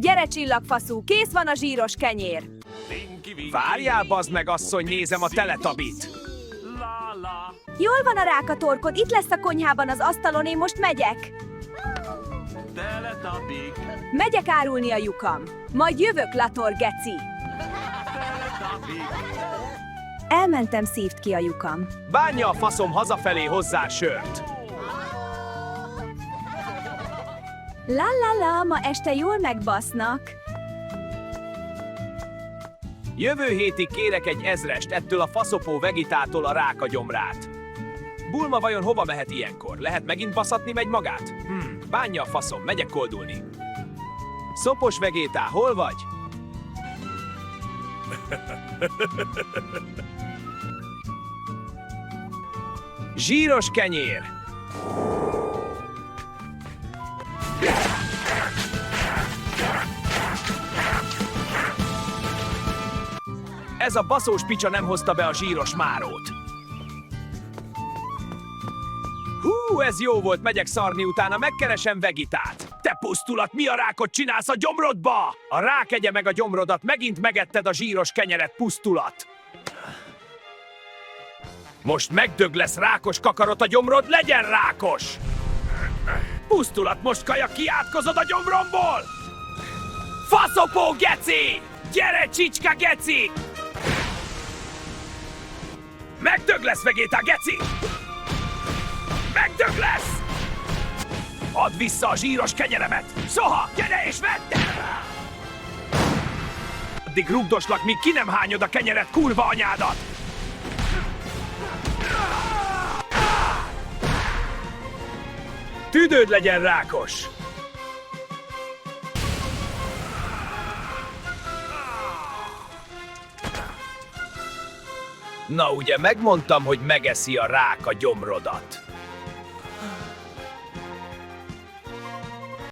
Gyere, csillagfaszú, kész van a zsíros kenyér! Várjál, bazd meg, asszony, nézem a teletabit. Jól van a rákatorkod, itt lesz a konyhában az asztalon, én most megyek. Megyek árulni a lyukam. Majd jövök, Lator geci. Elmentem, szívd ki a lyukam. Bánja a faszom hazafelé hozzá sört. La, ma este jól megbasznak. Jövő hétig kérek egy 1000-est ettől a faszopó vegitától a rákagyomrát. Bulma vajon hova mehet ilyenkor? Lehet megint baszatni megy magát? Bánja a faszom, megyek koldulni. Szopos vegétá, hol vagy? Zsíros kenyér! Ez a baszós picsa nem hozta be a zsíros márót. Hú, ez jó volt, megyek szarni, utána megkeresem Vegitát. Te pusztulat, mi a rákot csinálsz a gyomrodba? A rák egye meg a gyomrodat, megint megetted a zsíros kenyeret, pusztulat. Most megdög lesz rákos kakarot a gyomrod, legyen rákos! Pusztulat, most kaja kiátkozod a gyomromból! Faszopó geci! Gyere, csicska geci! Megdög lesz, Vegéta, geci! Megdög lesz! Add vissza a zsíros kenyeremet! Soha, gyere és vedd el! Addig rugdoslak, míg ki nem hányod a kenyeret, kurva anyádat! Tüdőd legyen rákos! Na ugye megmondtam, hogy megeszi a rák a gyomrodat.